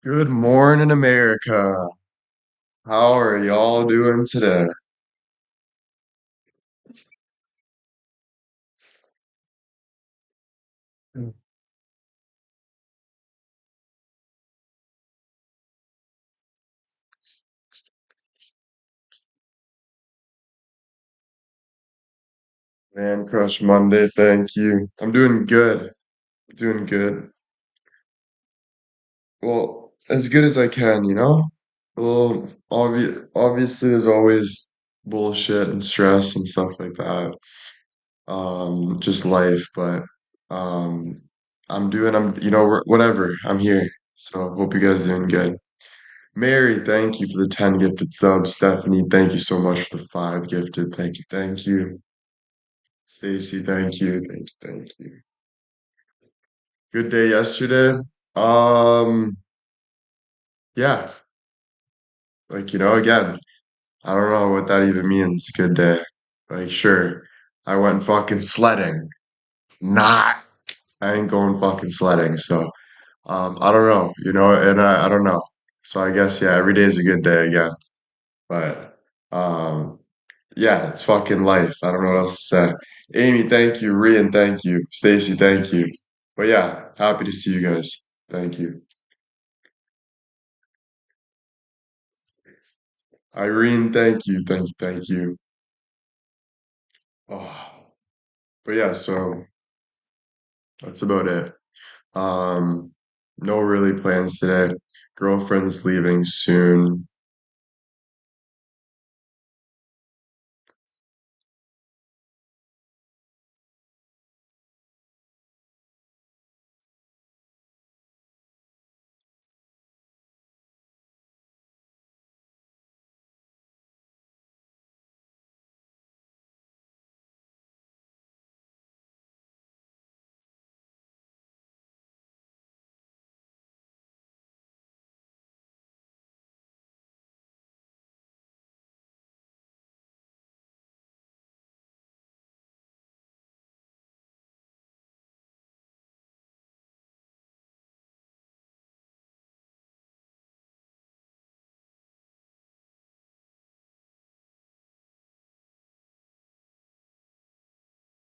Good morning, America. How are y'all doing today? Man Crush Monday, thank you. I'm doing good. Doing good. Well, as good as I can, you know? Well, obviously there's always bullshit and stress and stuff like that. Just life, but um whatever. I'm here. So hope you guys doing good. Mary, thank you for the 10 gifted subs. Stephanie, thank you so much for the 5 gifted. Thank you, thank you. Stacy, thank you, thank you, thank you. Good day yesterday. Um, yeah, again, I don't know what that even means, good day. Like, sure, I went fucking sledding. Not, I ain't going fucking sledding, so I don't know, and I don't know. So I guess yeah, every day is a good day again. But um yeah, it's fucking life. I don't know what else to say. Amy, thank you. Rian, thank you. Stacy, thank you. But yeah, happy to see you guys. Thank you. Irene, thank you. Thank you. Thank you. Oh, but yeah, so that's about it. Um, no really plans today. Girlfriend's leaving soon.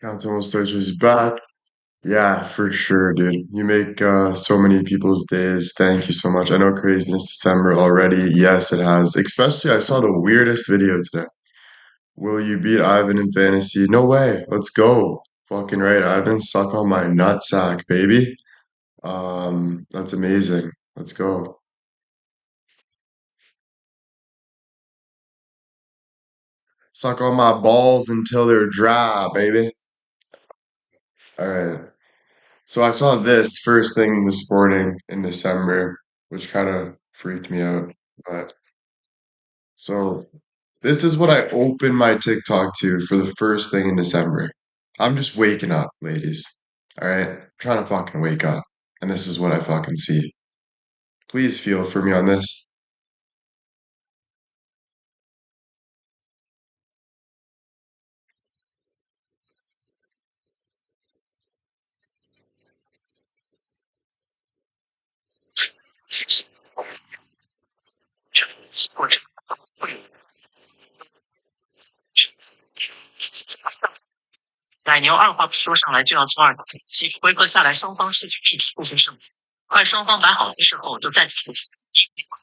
Count almost Thursday's back. Yeah, for sure, dude. You make so many people's days. Thank you so much. I know craziness December already. Yes, it has. Especially, I saw the weirdest video today. Will you beat Ivan in fantasy? No way. Let's go. Fucking right, Ivan. Suck on my nutsack, baby. That's amazing. Let's go. Suck on my balls until they're dry, baby. All right. So I saw this first thing this morning in December, which kind of freaked me out. But so this is what I open my TikTok to for the first thing in December. I'm just waking up, ladies. All right? I'm trying to fucking wake up. And this is what I fucking see. Please feel for me on this. 奶牛二话不说上来就要做二打七，回合下来双方失去一局不分胜负。快双方摆好姿势后，就再次出击，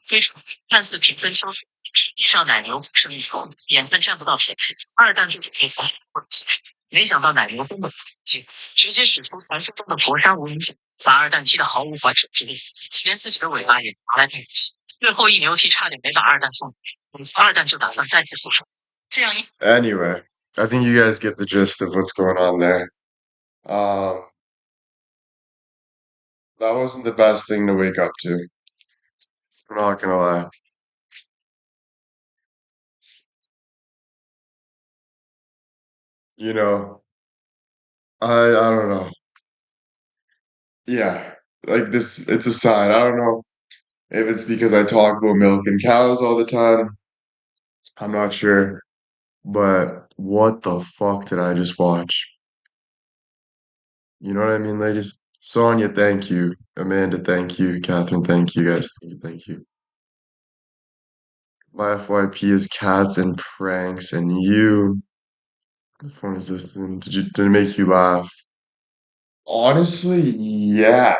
非常看似平分秋色，实际上奶牛胜一筹，眼看占不到便宜，二蛋就准备发或者牺牲，没想到奶牛根本不进，直接使出传说中的佛山无影脚，把二蛋踢得毫无还手之力，连自己的尾巴也拿来对不起。最后一牛踢差点没把二蛋送走，二蛋就打算再次复仇。这样一 Anyway, I think you guys get the gist of what's going on there. Um, that wasn't the best thing to wake up to. I'm not gonna lie. You know, I don't know. Yeah, like this, it's a sign. I don't know if it's because I talk about milk and cows all the time. I'm not sure. But what the fuck did I just watch? You know what I mean, ladies? Sonia, thank you. Amanda, thank you. Catherine, thank you, guys. Thank you, thank you. My FYP is cats and pranks, and you. The phone is this, and did it make you laugh? Honestly, yeah.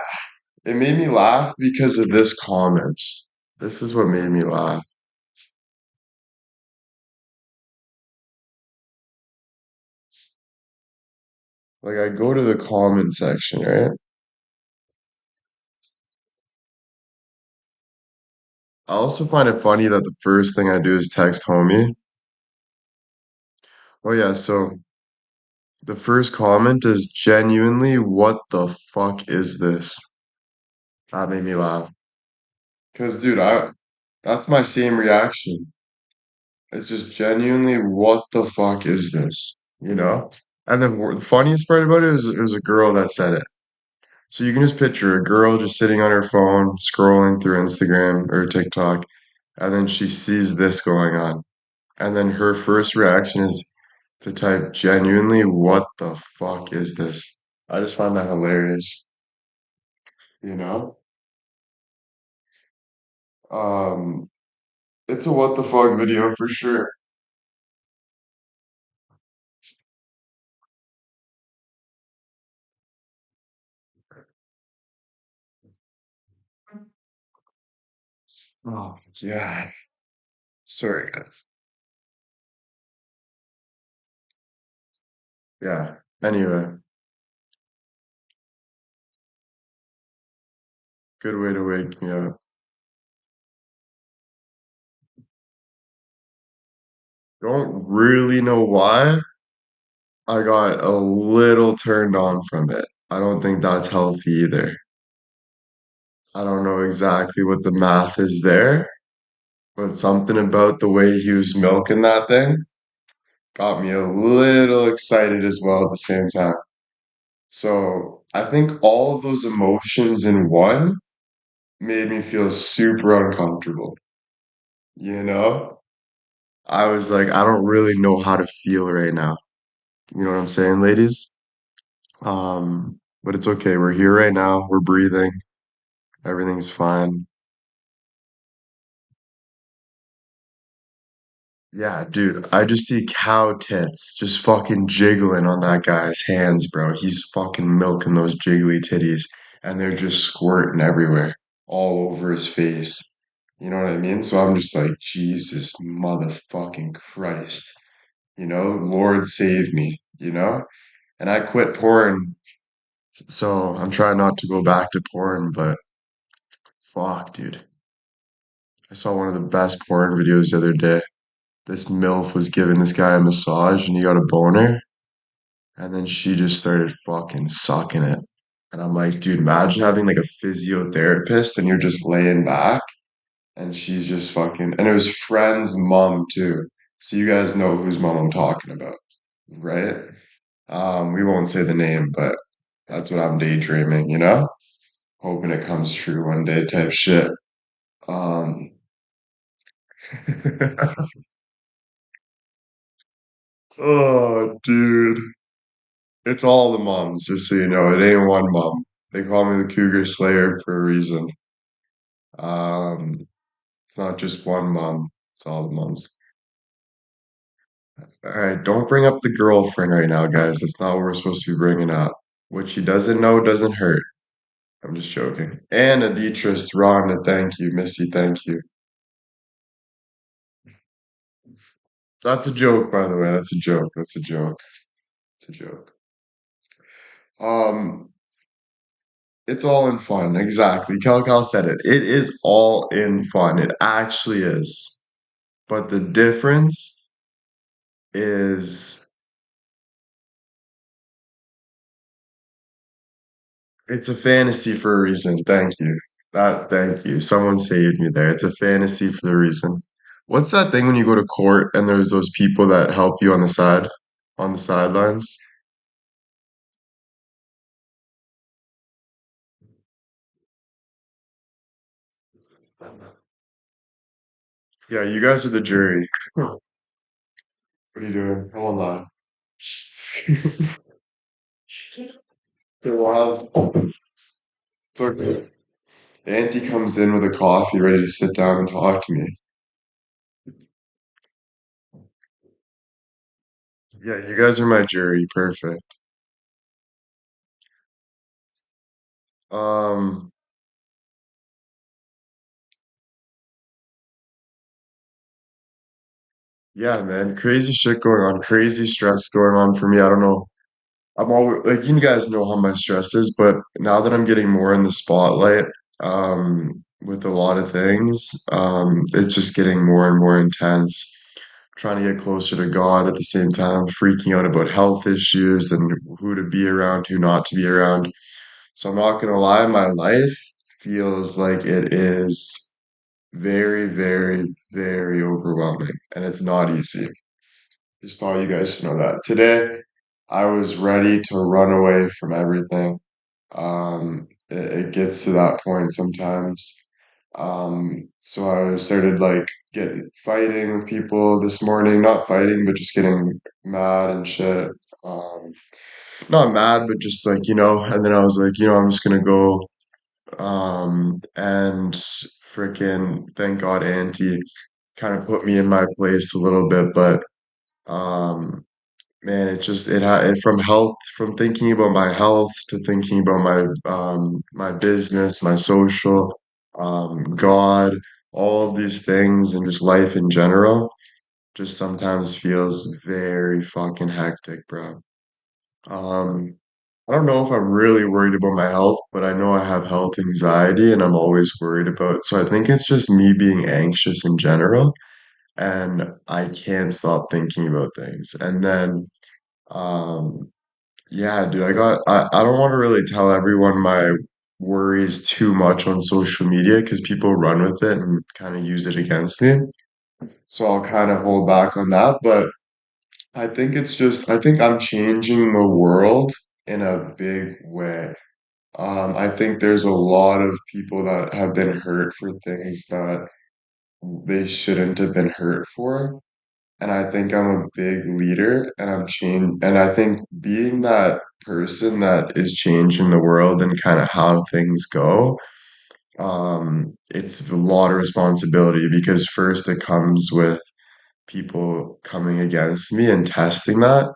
It made me laugh because of this comment. This is what made me laugh. Like I go to the comment section, right? I also find it funny that the first thing I do is text homie. Oh yeah, so the first comment is genuinely, what the fuck is this? That made me laugh. Cause dude, that's my same reaction. It's just genuinely, what the fuck is this? You know? And then the funniest part about it was a girl that said it. So you can just picture a girl just sitting on her phone, scrolling through Instagram or TikTok, and then she sees this going on. And then her first reaction is to type genuinely, what the fuck is this? I just find that hilarious, you know? Um, it's a what the fuck video for sure. Oh, yeah. Sorry, guys. Yeah. Anyway, good way to wake me up. Don't really know why. I got a little turned on from it. I don't think that's healthy either. I don't know exactly what the math is there, but something about the way he was milking that thing got me a little excited as well at the same time. So I think all of those emotions in one made me feel super uncomfortable. You know? I was like, I don't really know how to feel right now. You know what I'm saying, ladies? But it's okay. We're here right now. We're breathing. Everything's fine. Yeah, dude, I just see cow tits just fucking jiggling on that guy's hands, bro. He's fucking milking those jiggly titties, and they're just squirting everywhere, all over his face. You know what I mean? So I'm just like, Jesus motherfucking Christ. You know, Lord save me, you know? And I quit porn, so I'm trying not to go back to porn, but fuck, dude. I saw one of the best porn videos the other day. This MILF was giving this guy a massage and he got a boner. And then she just started fucking sucking it. And I'm like, dude, imagine having like a physiotherapist and you're just laying back and she's just fucking, and it was friend's mom too. So you guys know whose mom I'm talking about, right? We won't say the name, but that's what I'm daydreaming, you know? Hoping it comes true one day type shit. Um, oh, dude. It's all the moms, just so you know. It ain't one mom. They call me the Cougar Slayer for a reason. Um, it's not just one mom. It's all the moms. All right, don't bring up the girlfriend right now, guys. That's not what we're supposed to be bringing up. What she doesn't know doesn't hurt. I'm just joking. And Aditris, Rhonda, thank you. Missy, thank you. That's a joke, by the way. That's a joke. That's a joke. It's a joke. Um, it's all in fun. Exactly. Cal said it. It is all in fun. It actually is. But the difference is it's a fantasy for a reason. Thank you. Thank you. Someone saved me there. It's a fantasy for a reason. What's that thing when you go to court and there's those people that help you on the sidelines? Yeah, you guys are the jury. What are you doing? Come on, live. So we'll have So Auntie comes in with a coffee ready to sit down and talk to me. Yeah, you guys are my jury. Perfect. Um, yeah, man, crazy shit going on, crazy stress going on for me. I don't know. I'm always like you guys know how my stress is, but now that I'm getting more in the spotlight, with a lot of things, it's just getting more and more intense. Trying to get closer to God at the same time, freaking out about health issues and who to be around, who not to be around. So I'm not gonna lie, my life feels like it is very, very, very overwhelming, and it's not easy. Just thought you guys should know that. Today, I was ready to run away from everything. It gets to that point sometimes. So I started like getting fighting with people this morning, not fighting, but just getting mad and shit. Um, Not mad, but just like, and then I was like, I'm just gonna go, and freaking thank God Auntie kind of put me in my place a little bit, but um man, it just from health, from thinking about my health to thinking about my business, my social, God, all of these things and just life in general just sometimes feels very fucking hectic, bro. Um, I don't know if I'm really worried about my health, but I know I have health anxiety and I'm always worried about. So I think it's just me being anxious in general, and I can't stop thinking about things. And then um, yeah, dude, I don't want to really tell everyone my worries too much on social media because people run with it and kind of use it against me. So I'll kind of hold back on that. But I think I'm changing the world in a big way. I think there's a lot of people that have been hurt for things that they shouldn't have been hurt for. And I think I'm a big leader and and I think being that person that is changing the world and kind of how things go, it's a lot of responsibility because first it comes with people coming against me and testing that,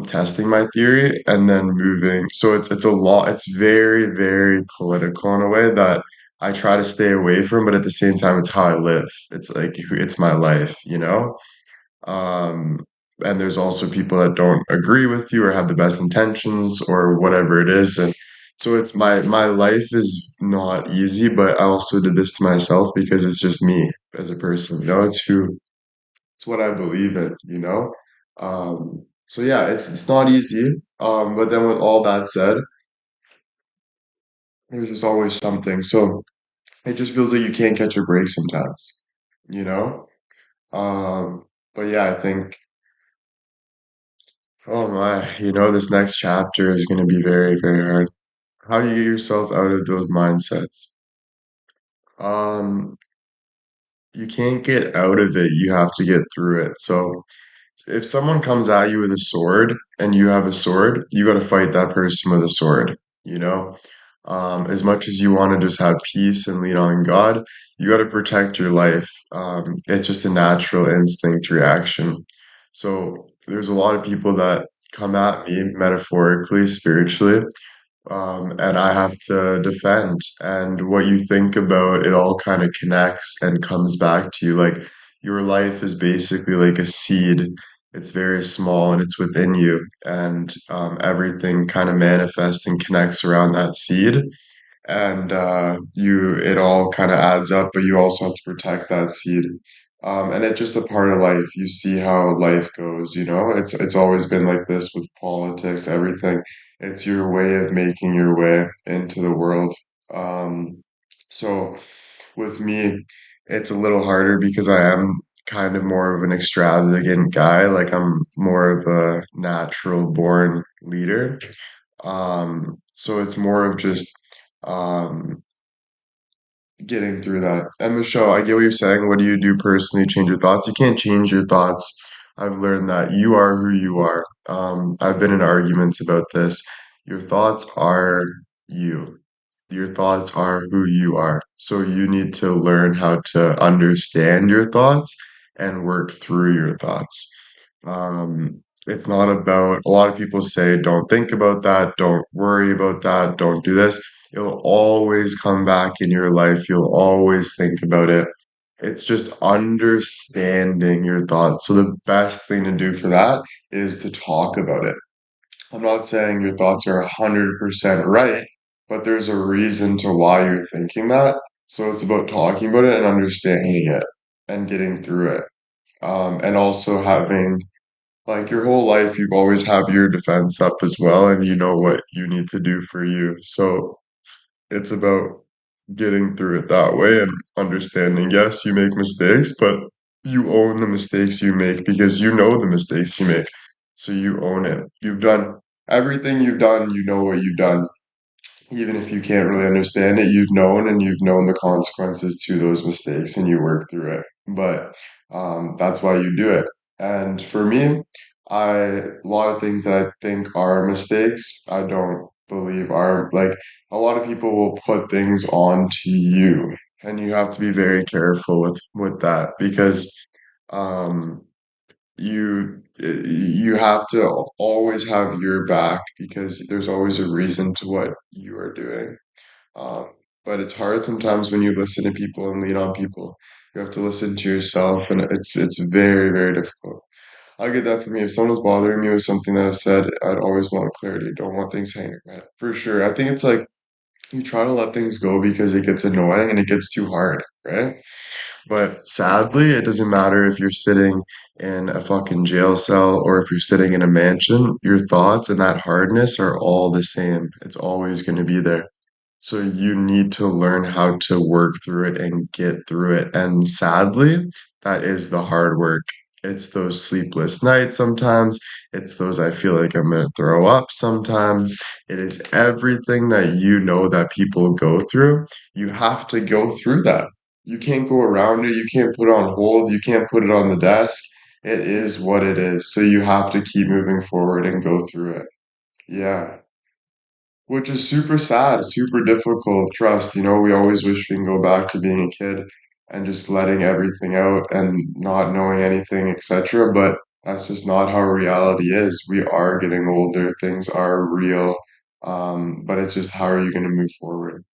testing my theory and then moving. So it's a lot, it's very, very political in a way that I try to stay away from, but at the same time it's how I live. It's like it's my life, you know? Um, and there's also people that don't agree with you or have the best intentions or whatever it is. And so it's my life is not easy, but I also did this to myself because it's just me as a person, it's what I believe in, you know? So yeah, it's not easy. But then with all that said, there's just always something. So it just feels like you can't catch a break sometimes, you know? But yeah, I think oh my, this next chapter is going to be very, very hard. How do you get yourself out of those mindsets? Um, you can't get out of it, you have to get through it. So if someone comes at you with a sword and you have a sword, you got to fight that person with a sword, you know? As much as you want to just have peace and lean on God, you got to protect your life. It's just a natural instinct reaction. So there's a lot of people that come at me metaphorically, spiritually, and I have to defend. And what you think about, it all kind of connects and comes back to you. Like your life is basically like a seed. It's very small and it's within you, and everything kind of manifests and connects around that seed. And it all kind of adds up, but you also have to protect that seed. And it's just a part of life. You see how life goes, you know? It's always been like this with politics, everything. It's your way of making your way into the world. Um, so with me, it's a little harder because I am kind of more of an extravagant guy. Like I'm more of a natural born leader. So it's more of just um getting through that. And Michelle, I get what you're saying. What do you do personally to change your thoughts? You can't change your thoughts. I've learned that you are who you are. I've been in arguments about this. Your thoughts are you. your thoughts are who you are. So you need to learn how to understand your thoughts and work through your thoughts. It's not about, a lot of people say, don't think about that, don't worry about that, don't do this. It'll always come back in your life. You'll always think about it. It's just understanding your thoughts. So the best thing to do for that is to talk about it. I'm not saying your thoughts are 100% right, but there's a reason to why you're thinking that. So it's about talking about it and understanding it and getting through it. And also having, like, your whole life, you've always have your defense up as well, and you know what you need to do for you. So it's about getting through it that way and understanding, yes, you make mistakes, but you own the mistakes you make because you know the mistakes you make. So you own it. You've done everything you've done, you know what you've done. Even if you can't really understand it, you've known the consequences to those mistakes and you work through it. But that's why you do it. And for me, a lot of things that I think are mistakes, I don't believe are like a lot of people will put things onto you, and you have to be very careful with that because um you have to always have your back because there's always a reason to what you are doing. Um, but it's hard sometimes when you listen to people and lean on people. You have to listen to yourself, and it's very, very difficult. I get that from me. If someone's bothering me with something that I've said, I'd always want clarity. Don't want things hanging around. For sure. I think it's like you try to let things go because it gets annoying and it gets too hard, right? But sadly, it doesn't matter if you're sitting in a fucking jail cell or if you're sitting in a mansion, your thoughts and that hardness are all the same. It's always going to be there. So you need to learn how to work through it and get through it. And sadly, that is the hard work. It's those sleepless nights sometimes. It's those I feel like I'm going to throw up sometimes. It is everything that you know that people go through. You have to go through that. You can't go around it. You can't put it on hold. You can't put it on the desk. It is what it is. So you have to keep moving forward and go through it. Yeah. Which is super sad, super difficult. Trust, we always wish we can go back to being a kid and just letting everything out and not knowing anything, etc. But that's just not how reality is. We are getting older, things are real. But it's just how are you going to move forward?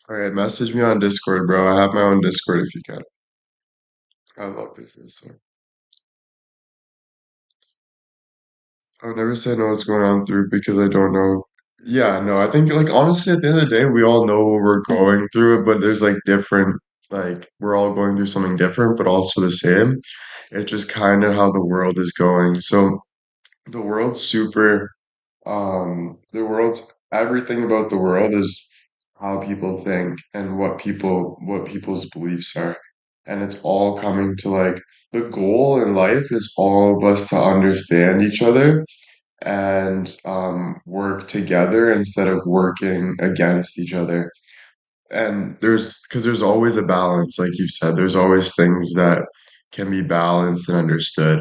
All right, message me on Discord, bro. I have my own Discord if you can. I love business. So I would never say know what's going on through because I don't know. Yeah, no, I think like honestly at the end of the day, we all know what we're going through it, but there's like different, like we're all going through something different, but also the same. It's just kind of how the world is going. So the world's super, the world's everything about the world is how people think and what people's beliefs are. And it's all coming to like the goal in life is all of us to understand each other and work together instead of working against each other. And because there's always a balance, like you've said, there's always things that can be balanced and understood.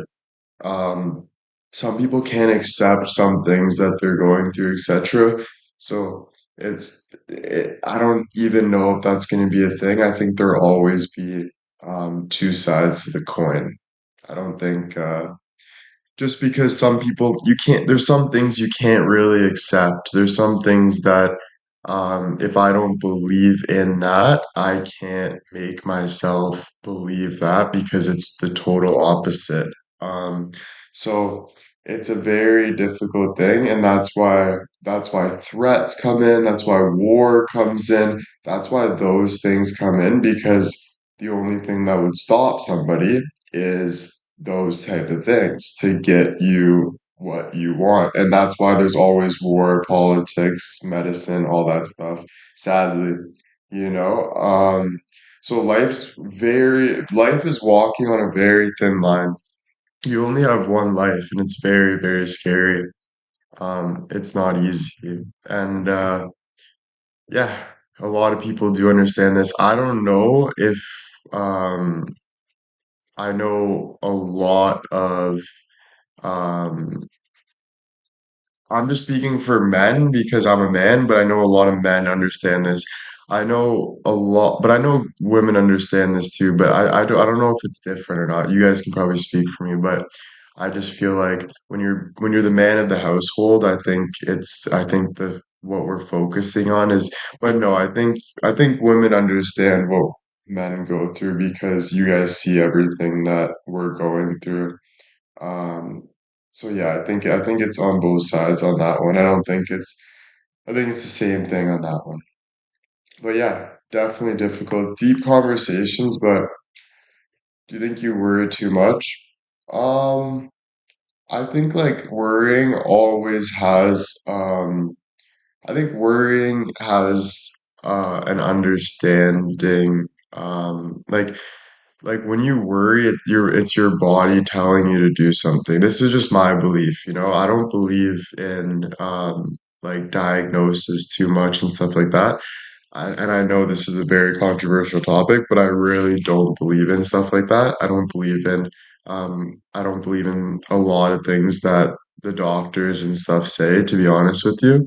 Um, some people can't accept some things that they're going through, etc. So I don't even know if that's going to be a thing. I think there'll always be two sides to the coin. I don't think just because some people you can't there's some things you can't really accept, there's some things that if I don't believe in that, I can't make myself believe that because it's the total opposite. So it's a very difficult thing, and that's why threats come in, that's why war comes in, that's why those things come in because the only thing that would stop somebody is those type of things to get you what you want. And that's why there's always war, politics, medicine, all that stuff. Sadly, you know. So life is walking on a very thin line. You only have one life and it's very, very scary. It's not easy. And yeah. a lot of people do understand this. I don't know if um I know a lot of um I'm just speaking for men because I'm a man, but I know a lot of men understand this. I know a lot, but I know women understand this too, but I don't know if it's different or not. You guys can probably speak for me, but I just feel like when you're the man of the household, I think the what we're focusing on is, but no, I think women understand what men go through because you guys see everything that we're going through. Um, so yeah, I think it's on both sides on that one. I think it's the same thing on that one. But yeah, definitely difficult, deep conversations, but do you think you worry too much? Um, I think like worrying always has I think worrying has an understanding like when you worry it's your body telling you to do something. This is just my belief, you know. I don't believe in like diagnosis too much and stuff like that. And I know this is a very controversial topic, but I really don't believe in stuff like that. I don't believe in a lot of things that the doctors and stuff say, to be honest with you.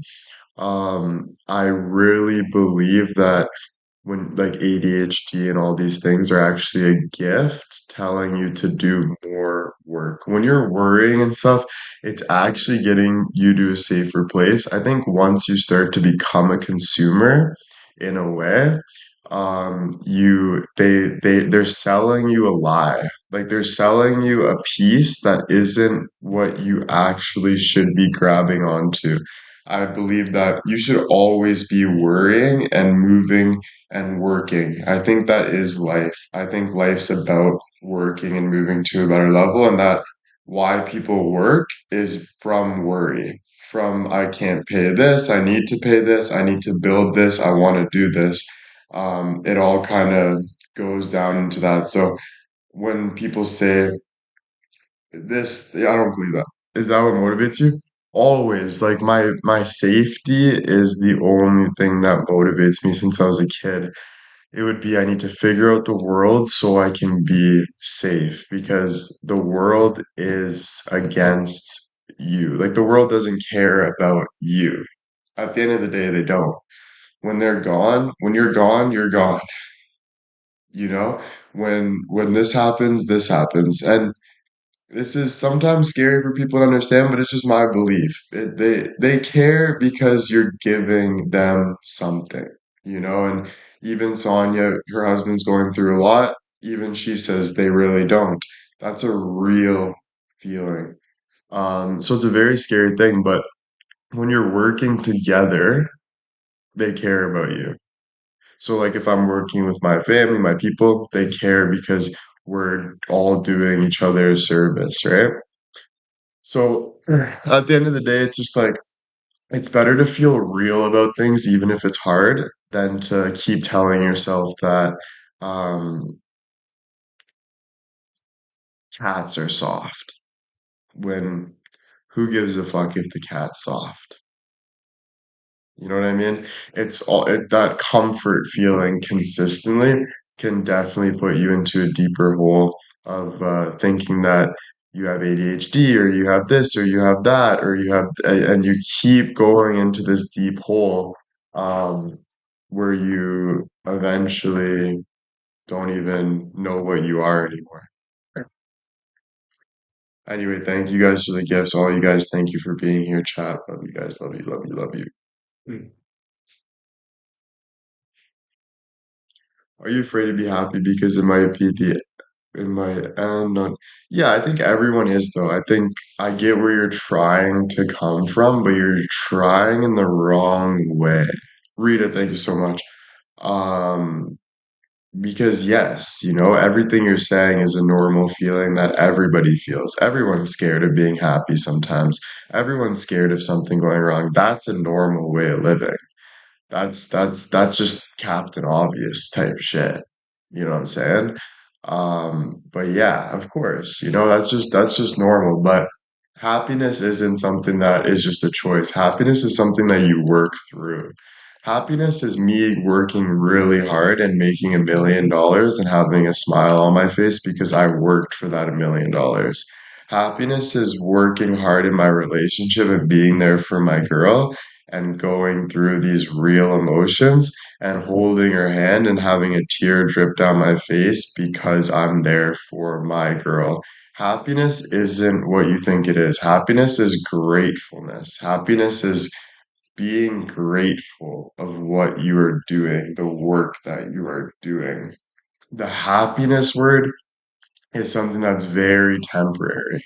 I really believe that when like ADHD and all these things are actually a gift telling you to do more work. When you're worrying and stuff, it's actually getting you to a safer place. I think once you start to become a consumer in a way, they're selling you a lie. Like they're selling you a piece that isn't what you actually should be grabbing onto. I believe that you should always be worrying and moving and working. I think that is life. I think life's about working and moving to a better level, and that why people work is from worry. From I can't pay this, I need to pay this, I need to build this, I want to do this. It all kind of goes down into that. So when people say this, yeah, I don't believe that. Is that what motivates you? Always. Like my safety is the only thing that motivates me since I was a kid. It would be I need to figure out the world so I can be safe because the world is against you. Like the world doesn't care about you. At the end of the day, they don't. When they're gone, when you're gone. You know, when this happens, this happens. And this is sometimes scary for people to understand, but it's just my belief. They care because you're giving them something, you know. And even Sonia, her husband's going through a lot. Even she says they really don't. That's a real feeling. So it's a very scary thing. But when you're working together, they care about you. So like if I'm working with my family, my people, they care because we're all doing each other a service, right? So at the end of the day, it's just like it's better to feel real about things, even if it's hard, than to keep telling yourself that um, cats are soft. When who gives a fuck if the cat's soft? You know what I mean? That comfort feeling consistently can definitely put you into a deeper hole of thinking that you have ADHD or you have this or you have that or and you keep going into this deep hole um, where you eventually don't even know what you are anymore. Anyway, thank you guys for the gifts. All you guys, thank you for being here, chat. Love you guys. Love you, love you, love you. Are you afraid to be happy because it might be the it might end on yeah, I think everyone is though. I think I get where you're trying to come from, but you're trying in the wrong way. Rita, thank you so much. Um, because yes, you know, everything you're saying is a normal feeling that everybody feels. Everyone's scared of being happy sometimes. Everyone's scared of something going wrong. That's a normal way of living. That's just Captain Obvious type shit. You know what I'm saying? But yeah, of course, you know, that's just normal. But happiness isn't something that is just a choice. Happiness is something that you work through. Happiness is me working really hard and making $1 million and having a smile on my face because I worked for that $1 million. Happiness is working hard in my relationship and being there for my girl and going through these real emotions and holding her hand and having a tear drip down my face because I'm there for my girl. Happiness isn't what you think it is. Happiness is gratefulness. Happiness is being grateful of what you are doing, the work that you are doing. The happiness word is something that's very temporary.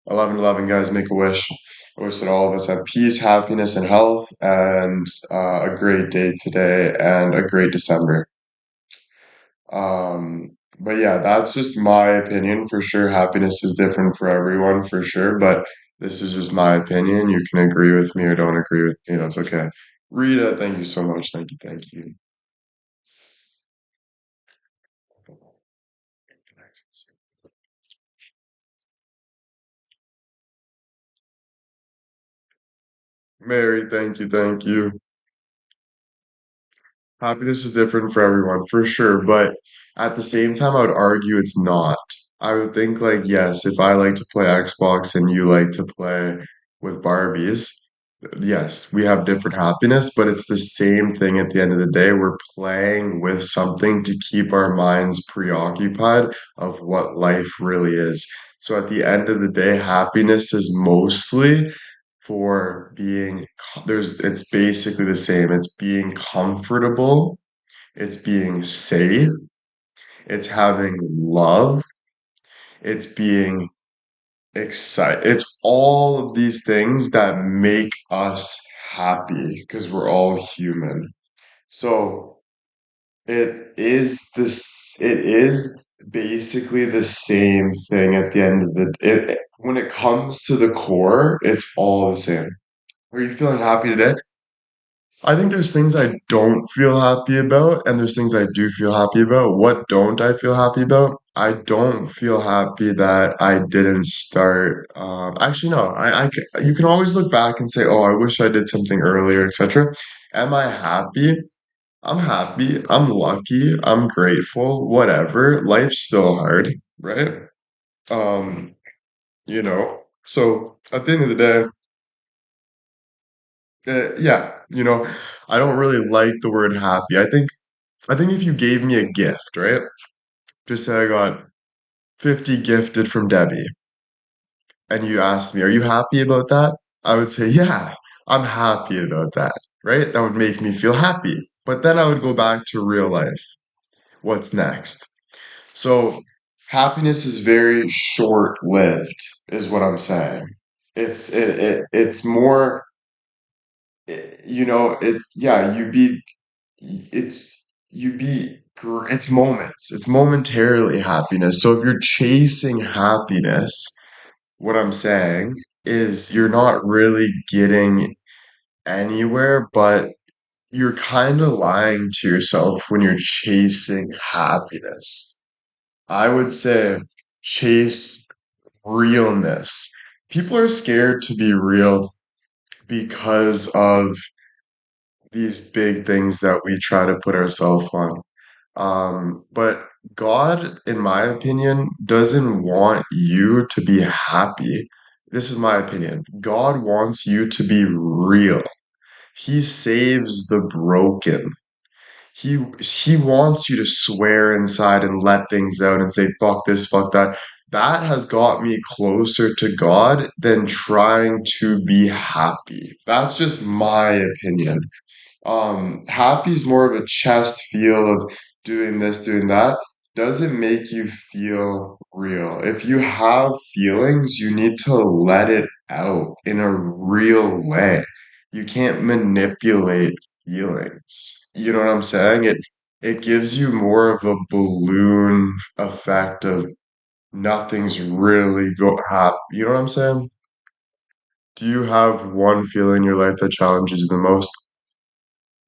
1111, guys, make a wish. I wish that all of us have peace, happiness, and health, and a great day today and a great December. But yeah, that's just my opinion for sure. Happiness is different for everyone for sure, but this is just my opinion. You can agree with me or don't agree with me. That's okay. Rita, thank you so much. Thank you. Thank you. Mary, thank you. Thank you. Happiness is different for everyone, for sure, but at the same time, I would argue it's not. I would think like, yes, if I like to play Xbox and you like to play with Barbies, yes, we have different happiness, but it's the same thing at the end of the day. We're playing with something to keep our minds preoccupied of what life really is. So at the end of the day, happiness is mostly for being it's basically the same. It's being comfortable, it's being safe, it's having love, it's being excited. It's all of these things that make us happy because we're all human. So it is basically the same thing at the end of when it comes to the core, it's all the same. Are you feeling happy today? I think there's things I don't feel happy about, and there's things I do feel happy about. What don't I feel happy about? I don't feel happy that I didn't start. Actually, no. You can always look back and say, "Oh, I wish I did something earlier," etc. Am I happy? I'm happy. I'm lucky. I'm grateful. Whatever. Life's still hard, right? Um, So at the end of the day. Yeah, I don't really like the word happy. I think if you gave me a gift, right? Just say I got 50 gifted from Debbie, and you asked me, "Are you happy about that?" I would say, "Yeah, I'm happy about that." Right? That would make me feel happy. But then I would go back to real life. What's next? So, happiness is very short-lived, is what I'm saying. It's more, yeah, it's moments, it's momentarily happiness. So if you're chasing happiness, what I'm saying is you're not really getting anywhere, but you're kind of lying to yourself when you're chasing happiness. I would say chase realness. People are scared to be real because of these big things that we try to put ourselves on. But God, in my opinion, doesn't want you to be happy. This is my opinion. God wants you to be real. He saves the broken. He wants you to swear inside and let things out and say, fuck this, fuck that. That has got me closer to God than trying to be happy. That's just my opinion. Happy is more of a chest feel of doing this, doing that. Doesn't make you feel real. If you have feelings, you need to let it out in a real way. You can't manipulate feelings. You know what I'm saying? It gives you more of a balloon effect of nothing's really go happy. You know what I'm saying? Do you have one feeling in your life that challenges you the most?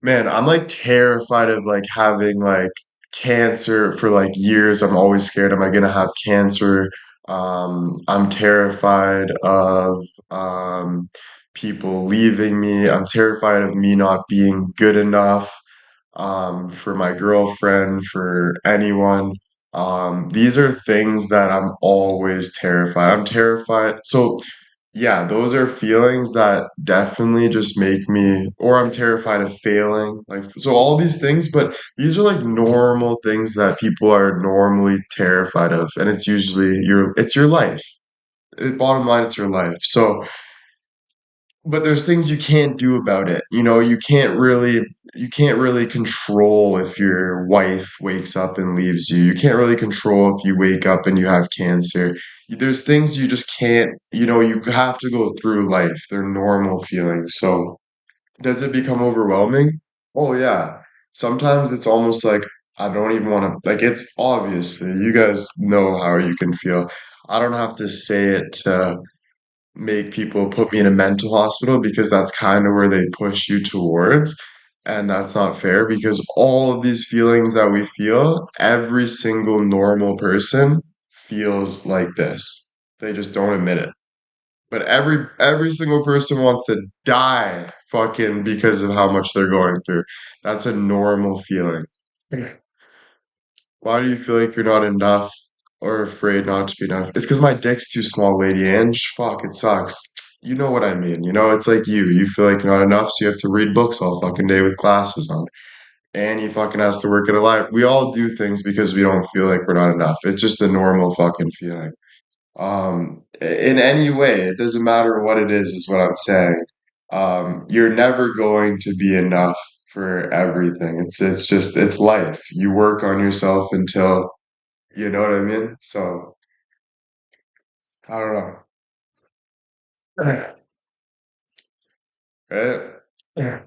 Man, I'm like terrified of like having like cancer for like years. I'm always scared, am I gonna have cancer? I'm terrified of um people leaving me. I'm terrified of me not being good enough for my girlfriend, for anyone. These are things that I'm always terrified. I'm terrified. So, yeah, those are feelings that definitely just make me, or I'm terrified of failing. Like, so all these things, but these are like normal things that people are normally terrified of. And it's usually it's your life. Bottom line, it's your life. So, but there's things you can't do about it. You can't really control if your wife wakes up and leaves you. You can't really control if you wake up and you have cancer. There's things you just can't, you have to go through life. They're normal feelings. So does it become overwhelming? Oh yeah. Sometimes it's almost like I don't even want to, like, it's obviously you guys know how you can feel. I don't have to say it to make people put me in a mental hospital because that's kind of where they push you towards. And that's not fair because all of these feelings that we feel, every single normal person feels like this. They just don't admit it. But every single person wants to die fucking because of how much they're going through. That's a normal feeling. Why do you feel like you're not enough or afraid not to be enough? It's because my dick's too small, Lady Ange. Fuck, it sucks. You know what I mean. It's like you. You feel like you're not enough, so you have to read books all fucking day with glasses on. And he fucking has to work at a library. We all do things because we don't feel like we're not enough. It's just a normal fucking feeling. In any way, it doesn't matter what it is what I'm saying. You're never going to be enough for everything. It's life. You work on yourself until you know what I mean? So I don't know. Right? Yeah.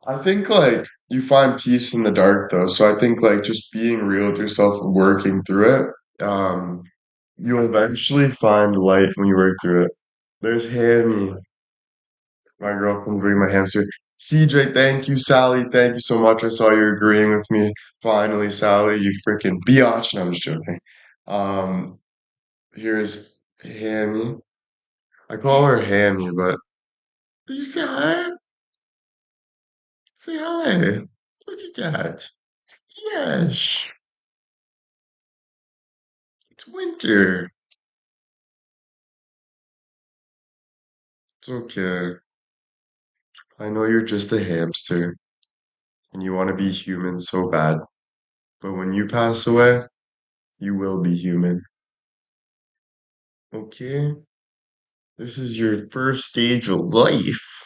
I think like you find peace in the dark though. So I think like just being real with yourself and working through it, you'll eventually find light when you work through it. There's Hammy, my girlfriend bring my hamster. CJ, thank you. Sally, thank you so much. I saw you agreeing with me. Finally, Sally, you freaking biatch. No, I'm just joking. Um, here's Hammy. I call her Hammy, but you say hi. Say hi. Look at that. Yes, it's winter. It's okay. I know you're just a hamster and you want to be human so bad. But when you pass away, you will be human. Okay? This is your first stage of life.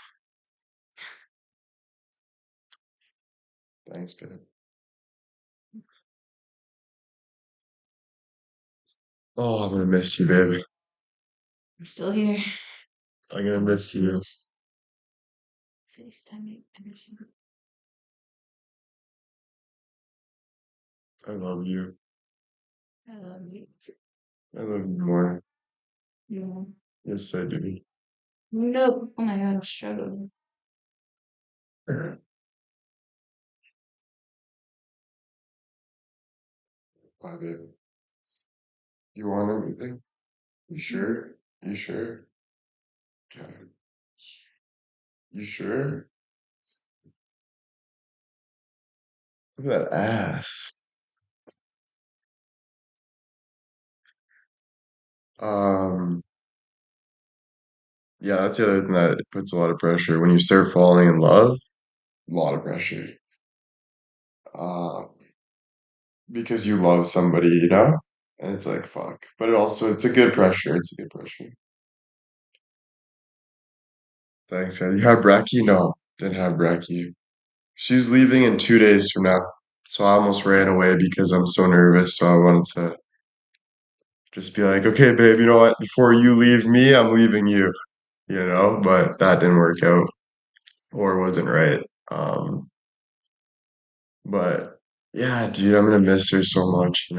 Thanks, babe. Oh, I'm gonna miss you, baby. I'm still here. I'm gonna miss you. FaceTiming every single. I love you. I love you. I love you more. No. Yes, I do. No. Oh my god, I'm struggling. Bye, babe. You want anything? You sure? You sure? Okay. You sure? Look at that ass. Um, yeah, that's the other thing that puts a lot of pressure. When you start falling in love, a lot of pressure. Um, because you love somebody, And it's like, fuck. But it's a good pressure. It's a good pressure. Thanks, guys. You have Brekkie? No, didn't have Brekkie. She's leaving in 2 days from now. So I almost ran away because I'm so nervous. So I wanted to just be like, okay, babe, you know what? Before you leave me, I'm leaving you. But that didn't work out or wasn't right. Um, but yeah, dude, I'm gonna miss her so much?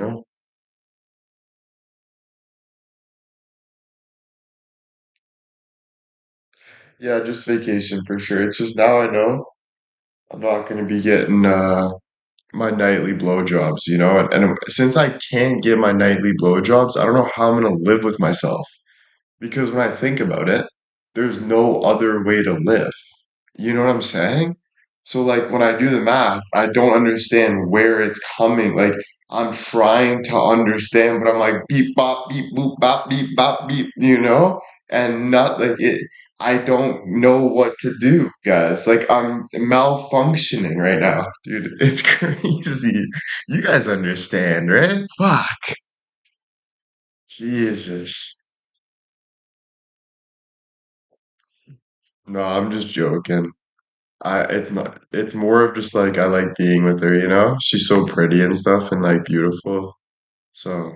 Yeah, just vacation for sure. It's just now I know I'm not gonna be getting my nightly blowjobs, and since I can't get my nightly blowjobs, I don't know how I'm gonna live with myself. Because when I think about it, there's no other way to live. You know what I'm saying? So like when I do the math, I don't understand where it's coming. Like I'm trying to understand, but I'm like beep bop beep boop bop beep bop beep, and not like it. I don't know what to do, guys. Like I'm malfunctioning right now, dude. It's crazy. You guys understand, right? Fuck. Jesus. No, I'm just joking. It's not, it's more of just like I like being with her, you know? She's so pretty and stuff and like beautiful. So,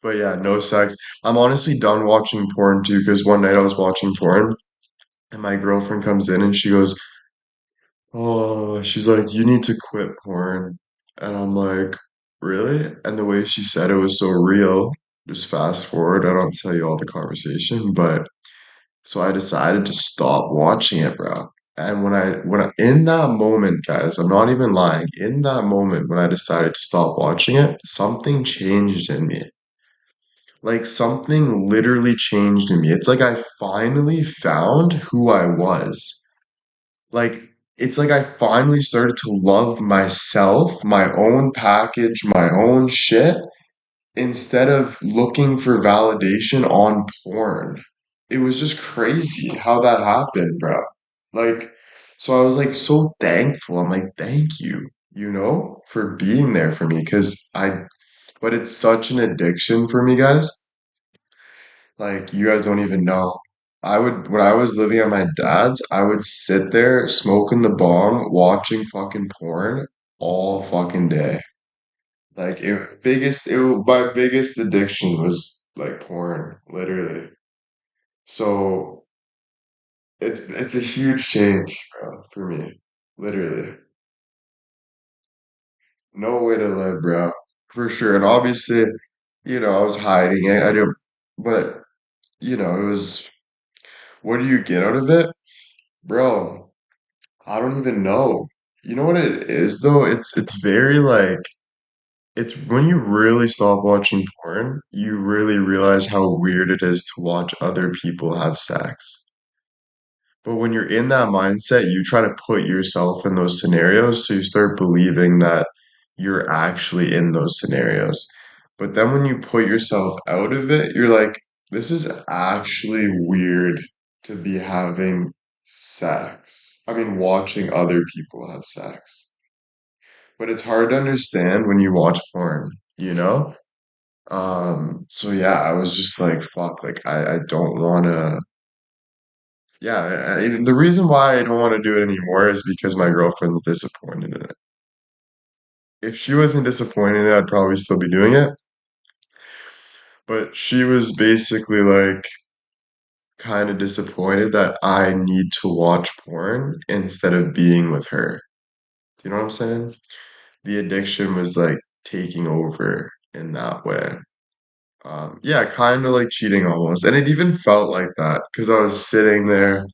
but yeah, no sex. I'm honestly done watching porn too, because one night I was watching porn and my girlfriend comes in and she goes, "Oh," she's like, "You need to quit porn." And I'm like, "Really?" And the way she said it was so real. Just fast forward, I don't tell you all the conversation, but so I decided to stop watching it, bro. And in that moment, guys, I'm not even lying. In that moment when I decided to stop watching it, something changed in me. Like something literally changed in me. It's like I finally found who I was. Like it's like I finally started to love myself, my own package, my own shit, instead of looking for validation on porn. It was just crazy how that happened, bro. Like, so I was like so thankful. I'm like, thank you, for being there for me. But it's such an addiction for me, guys. Like, you guys don't even know. When I was living at my dad's, I would sit there smoking the bong, watching fucking porn all fucking day. Like my biggest addiction was like porn, literally. So it's a huge change, bro, for me. Literally. No way to live, bro. For sure. And obviously, I was hiding it. I didn't, but it was, what do you get out of it? Bro, I don't even know. You know what it is though? It's very like it's when you really stop watching porn, you really realize how weird it is to watch other people have sex. But when you're in that mindset, you try to put yourself in those scenarios, so you start believing that you're actually in those scenarios. But then when you put yourself out of it, you're like, this is actually weird to be having sex. I mean, watching other people have sex. But it's hard to understand when you watch porn, you know? So yeah, I was just like, fuck, like I don't wanna yeah, the reason why I don't want to do it anymore is because my girlfriend's disappointed in it. If she wasn't disappointed in it, I'd probably still be doing it. But she was basically like kind of disappointed that I need to watch porn instead of being with her. Do you know what I'm saying? The addiction was like taking over in that way. Yeah, kind of like cheating almost. And it even felt like that because I was sitting there,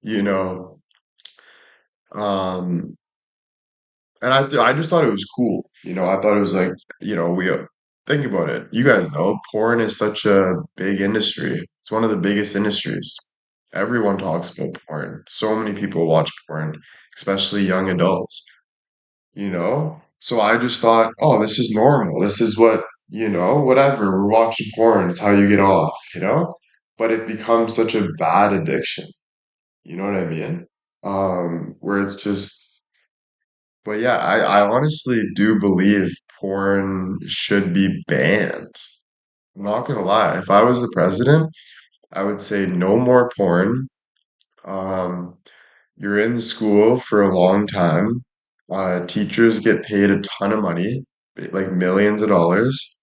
you know, um, and I just thought it was cool. I thought it was like, think about it. You guys know porn is such a big industry. It's one of the biggest industries. Everyone talks about porn. So many people watch porn, especially young adults, So I just thought, oh, this is normal. This is what, whatever. We're watching porn. It's how you get off. But it becomes such a bad addiction. You know what I mean? Where it's just But yeah, I honestly do believe porn should be banned. I'm not gonna lie. If I was the president, I would say no more porn. Um, you're in school for a long time. Teachers get paid a ton of money, like millions of dollars.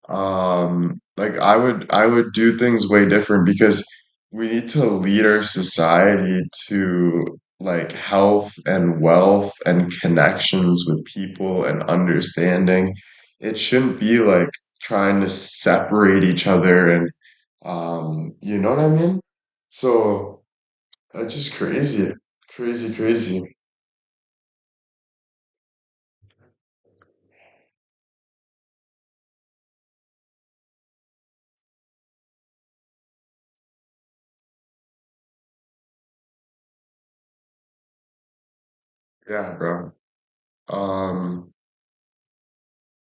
Like I would do things way different because we need to lead our society to like health and wealth and connections with people and understanding. It shouldn't be like trying to separate each other and you know what I mean? So that's just crazy. Crazy, crazy. Yeah, bro. Um,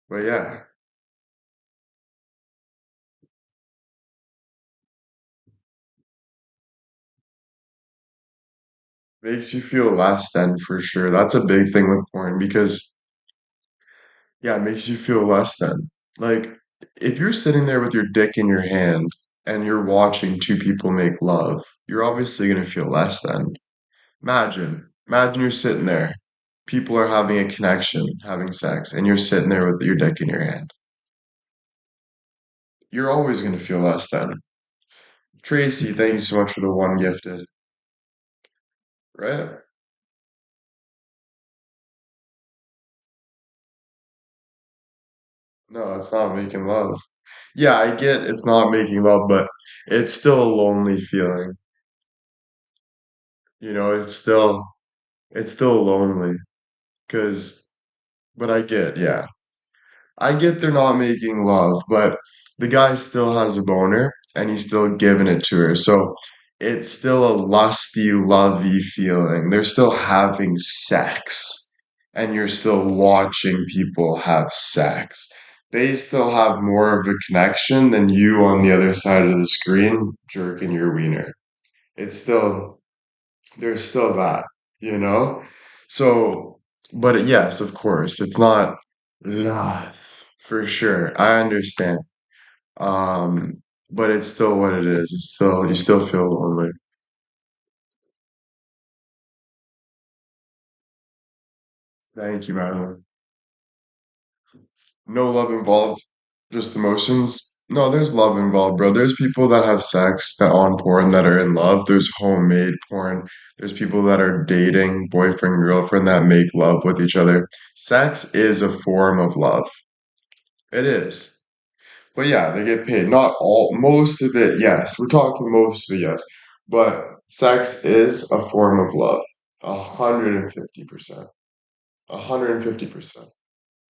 but yeah, makes you feel less than for sure. That's a big thing with porn because yeah, it makes you feel less than. Like, if you're sitting there with your dick in your hand and you're watching two people make love, you're obviously gonna feel less than. Imagine you're sitting there. People are having a connection, having sex, and you're sitting there with your dick in your hand. You're always gonna feel less than. Tracy, thank you so much for the one gifted. Right? No, it's not making love. Yeah, I get it's not making love, but it's still a lonely feeling. You know, it's still lonely. Cause, but I get, yeah. I get they're not making love, but the guy still has a boner and he's still giving it to her. So it's still a lusty, lovey feeling. They're still having sex and you're still watching people have sex. They still have more of a connection than you on the other side of the screen jerking your wiener. It's still there's still that, you know? So, but yes, of course, it's not love for sure. I understand. But it's still what it is. It's still, you still feel lonely. Thank you, Madeline. No love involved, just emotions. No, there's love involved, bro. There's people that have sex that on porn that are in love. There's homemade porn. There's people that are dating boyfriend, girlfriend that make love with each other. Sex is a form of love. It is. But yeah, they get paid. Not all, most of it, yes. We're talking most of it, yes. But sex is a form of love. 150%. 150%.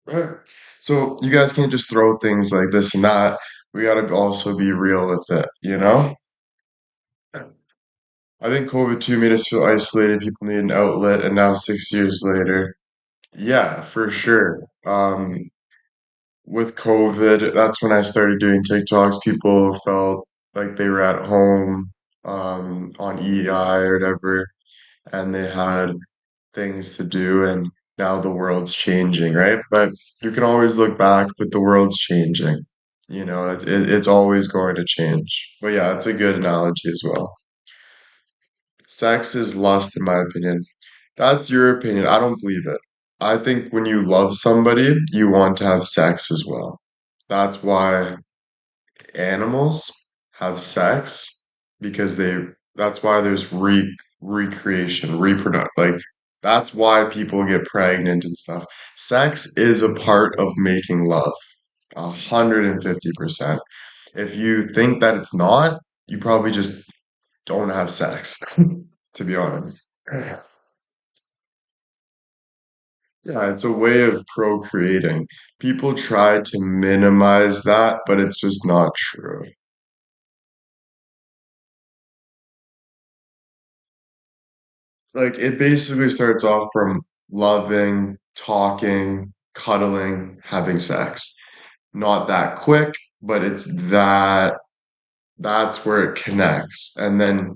Right. So you guys can't just throw things like this and that. We gotta also be real with it, you know? I think COVID too made us feel isolated. People need an outlet, and now 6 years later, yeah, for sure. With COVID, that's when I started doing TikToks. People felt like they were at home, on EI or whatever, and they had things to do, and now the world's changing, right? But you can always look back, but the world's changing. You know, it's always going to change. But yeah, it's a good analogy as well. Sex is lust, in my opinion. That's your opinion. I don't believe it. I think when you love somebody, you want to have sex as well. That's why animals have sex because that's why there's recreation, reproduct like that's why people get pregnant and stuff. Sex is a part of making love. 150%. If you think that it's not, you probably just don't have sex, to be honest. Yeah, it's a way of procreating. People try to minimize that, but it's just not true. Like it basically starts off from loving, talking, cuddling, having sex. Not that quick, but it's that's where it connects. And then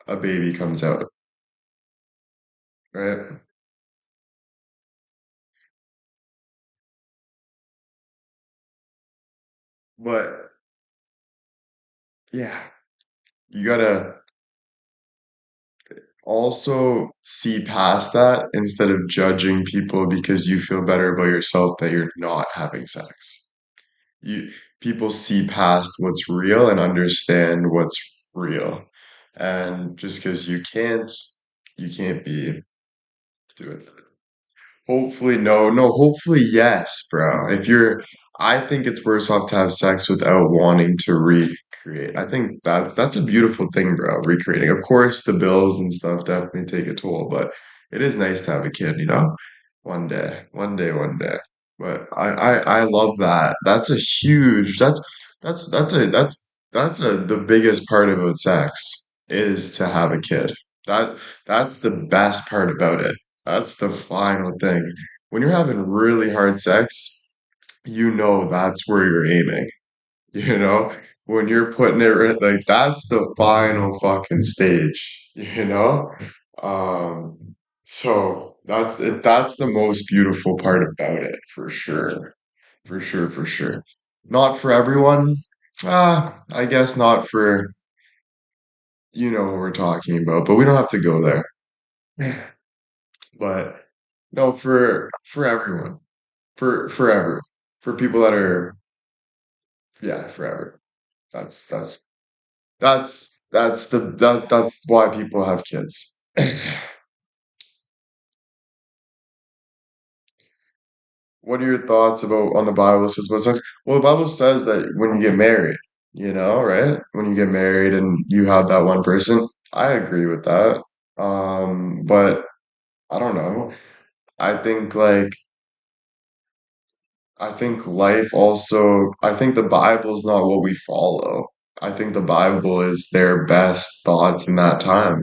a baby comes out, right? But yeah, you gotta also see past that instead of judging people because you feel better about yourself that you're not having sex. You people see past what's real and understand what's real. And just because you can't be doing it. Hopefully, no, no, hopefully, yes, bro. I think it's worse off to have sex without wanting to recreate. I think that's a beautiful thing, bro, recreating. Of course, the bills and stuff definitely take a toll, but it is nice to have a kid, you know? One day, one day, one day. But I love that. That's a huge, that's the biggest part about sex is to have a kid. That, that's the best part about it. That's the final thing. When you're having really hard sex, you know that's where you're aiming. You know, when you're putting it like that's the final fucking stage, you know? Um, so that's it, that's the most beautiful part about it for sure. For sure, for sure. Not for everyone. I guess not for what we're talking about, but we don't have to go there. Yeah. But no, for everyone. For forever. For people that are yeah, forever. That's that's why people have kids. What are your thoughts about on the Bible says about sex? Well, the Bible says that when you get married, right? When you get married and you have that one person, I agree with that. But I don't know. I think like I think life also, I think the Bible's not what we follow. I think the Bible is their best thoughts in that time.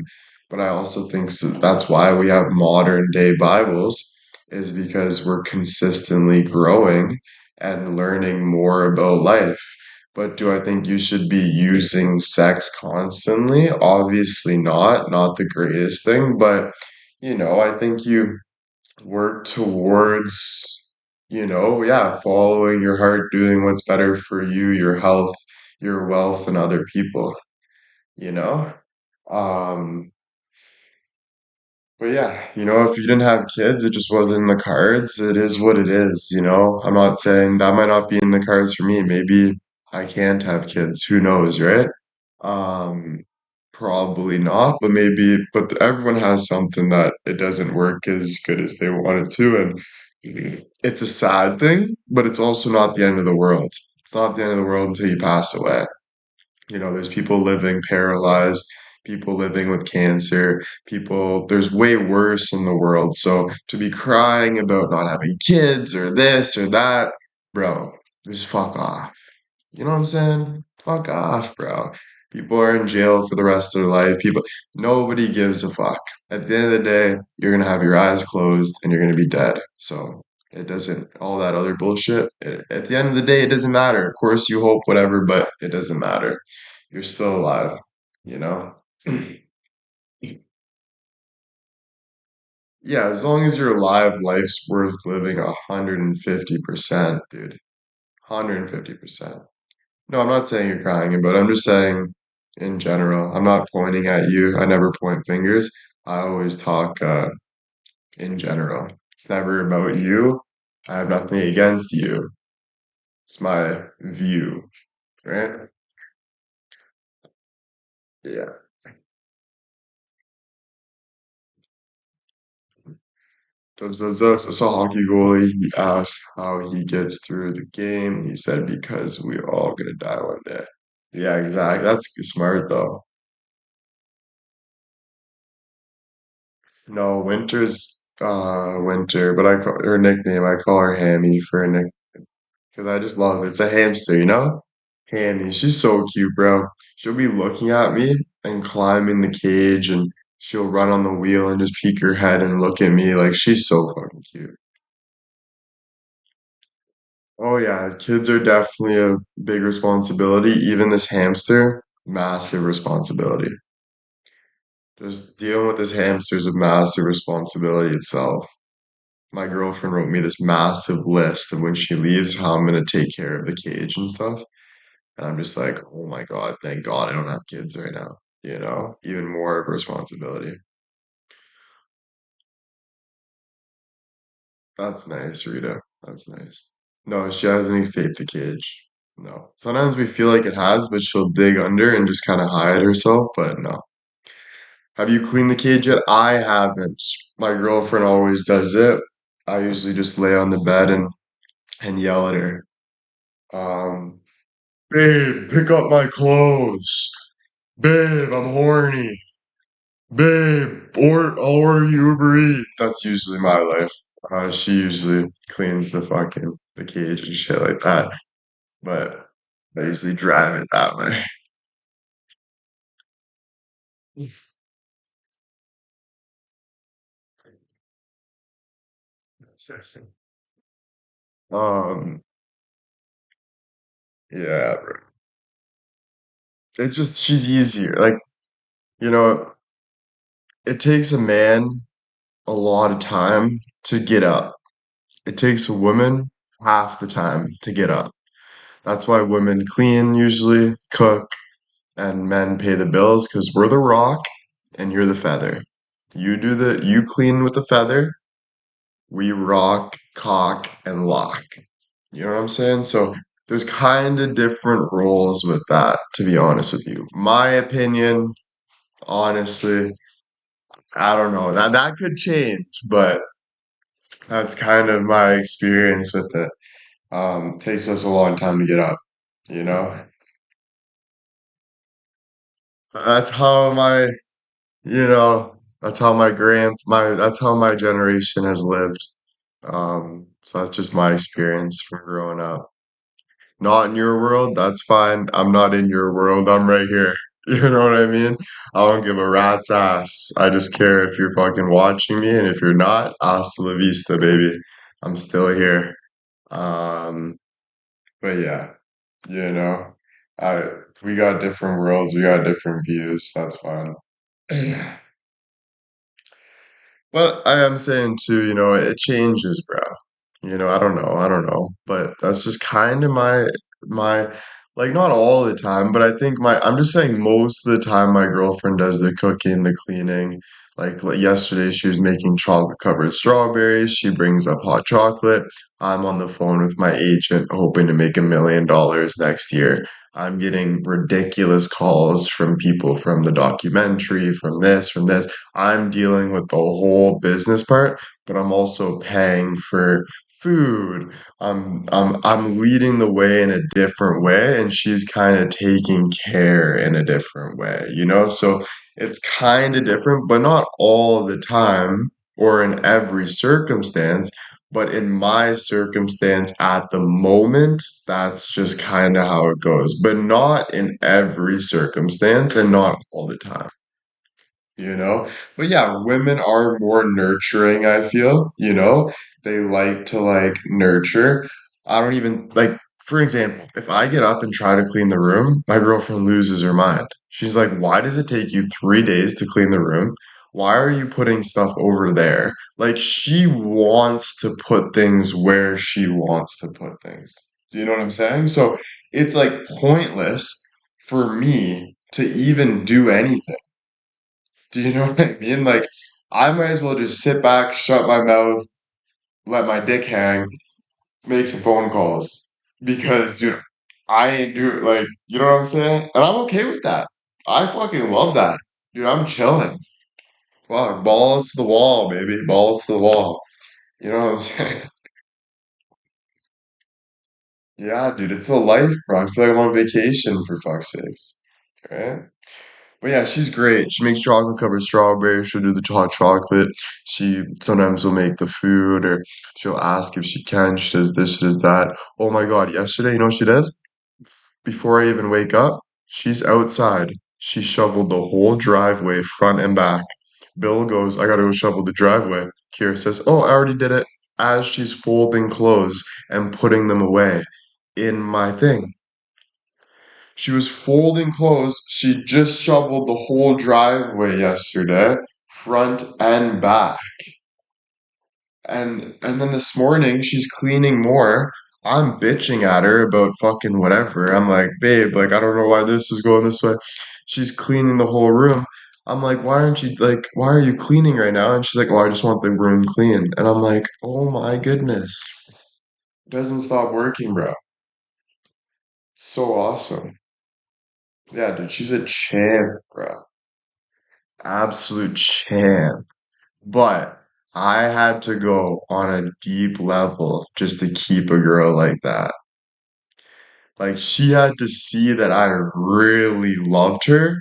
But I also think that's why we have modern day Bibles, is because we're consistently growing and learning more about life. But do I think you should be using sex constantly? Obviously not, not the greatest thing, but I think you work towards, yeah, following your heart, doing what's better for you, your health, your wealth, and other people, you know? Um, but yeah, if you didn't have kids, it just wasn't in the cards. It is what it is. I'm not saying that might not be in the cards for me. Maybe I can't have kids. Who knows, right? Um, Probably not, but maybe, but everyone has something that it doesn't work as good as they want it to, and it's a sad thing, but it's also not the end of the world. It's not the end of the world until you pass away. There's people living paralyzed, people living with cancer, there's way worse in the world. So to be crying about not having kids or this or that, bro, just fuck off. You know what I'm saying? Fuck off, bro. People are in jail for the rest of their life. Nobody gives a fuck. At the end of the day, you're gonna have your eyes closed and you're gonna be dead. So it doesn't, all that other bullshit, at the end of the day, it doesn't matter. Of course, you hope whatever, but it doesn't matter. You're still alive, you know? Yeah, as long as you're alive, life's worth living 150%, dude. 150%. No, I'm not saying you're crying about it. I'm just saying in general. I'm not pointing at you. I never point fingers. I always talk in general. It's never about you. I have nothing against you. It's my view, right? Yeah. I saw a hockey goalie. He asked how he gets through the game. He said, because we're all gonna die one day. Yeah, exactly. That's smart though. No, Winter's Winter, but I call her nickname. I call her Hammy for a nick because I just love it. It's a hamster, you know? Hammy. She's so cute, bro. She'll be looking at me and climb in the cage, and she'll run on the wheel and just peek her head and look at me like she's so fucking cute. Oh yeah, kids are definitely a big responsibility. Even this hamster, massive responsibility. Just dealing with this hamster is a massive responsibility itself. My girlfriend wrote me this massive list of when she leaves, how I'm gonna take care of the cage and stuff. And I'm just like, oh my God, thank God I don't have kids right now. Even more of a responsibility. That's nice, Rita. That's nice. No, she hasn't escaped the cage. No. Sometimes we feel like it has, but she'll dig under and just kind of hide herself, but no. Have you cleaned the cage yet? I haven't. My girlfriend always does it. I usually just lay on the bed and yell at her. Um, Babe, pick up my clothes. Babe, I'm horny. Babe, or I'll order you Uber Eats. That's usually my life. She usually cleans the cage and shit like that. But I usually drive it that way. Um, yeah, bro. It's just she's easier. Like, you know, it takes a man a lot of time to get up. It takes a woman half the time to get up. That's why women clean usually, cook, and men pay the bills because we're the rock and you're the feather. You clean with the feather, we rock, cock, and lock. You know what I'm saying? So there's kind of different roles with that, to be honest with you. My opinion, honestly, I don't know. That could change, but that's kind of my experience with it. Takes us a long time to get up, you know? That's how that's how that's how my generation has lived. So that's just my experience from growing up. Not in your world, that's fine. I'm not in your world. I'm right here. You know what I mean? I don't give a rat's ass. I just care if you're fucking watching me, and if you're not, hasta la vista, baby. I'm still here. Um, but yeah, you know, I we got different worlds, we got different views. That's fine. But I am saying too, it changes, bro. I don't know. But that's just kind of my like not all the time, but I think my I'm just saying most of the time my girlfriend does the cooking, the cleaning. Like yesterday she was making chocolate covered strawberries. She brings up hot chocolate. I'm on the phone with my agent hoping to make $1 million next year. I'm getting ridiculous calls from people from the documentary, from this. I'm dealing with the whole business part, but I'm also paying for food. I'm leading the way in a different way, and she's kind of taking care in a different way, you know? So it's kind of different, but not all the time or in every circumstance. But in my circumstance at the moment, that's just kind of how it goes. But not in every circumstance and not all the time, you know? But yeah, women are more nurturing, I feel, you know? They like to like nurture. I don't even like, for example, if I get up and try to clean the room, my girlfriend loses her mind. She's like, "Why does it take you 3 days to clean the room? Why are you putting stuff over there?" Like, she wants to put things where she wants to put things. Do you know what I'm saying? So it's like pointless for me to even do anything. Do you know what I mean? Like, I might as well just sit back, shut my mouth, let my dick hang, make some phone calls. Because, dude, I ain't do it. Like, you know what I'm saying? And I'm okay with that. I fucking love that. Dude, I'm chilling. Fuck, balls to the wall, baby. Balls to the wall. You know what I'm saying? Yeah, dude, it's the life, bro. I feel like I'm on vacation for fuck's sakes. Right? But yeah, she's great. She makes chocolate covered strawberries. She'll do the hot chocolate. She sometimes will make the food, or she'll ask if she can. She does this, she does that. Oh my God, yesterday, you know what she does? Before I even wake up, she's outside. She shoveled the whole driveway, front and back. Bill goes, "I gotta go shovel the driveway." Kira says, "Oh, I already did it." As she's folding clothes and putting them away in my thing. She was folding clothes. She just shoveled the whole driveway yesterday, front and back. And then this morning she's cleaning more. I'm bitching at her about fucking whatever. I'm like, "Babe, like I don't know why this is going this way." She's cleaning the whole room. I'm like, why are you cleaning right now?" And she's like, "Oh, I just want the room clean." And I'm like, "Oh my goodness." It doesn't stop working, bro. So awesome. Yeah, dude, she's a champ, bro. Absolute champ. But I had to go on a deep level just to keep a girl like that. Like, she had to see that I really loved her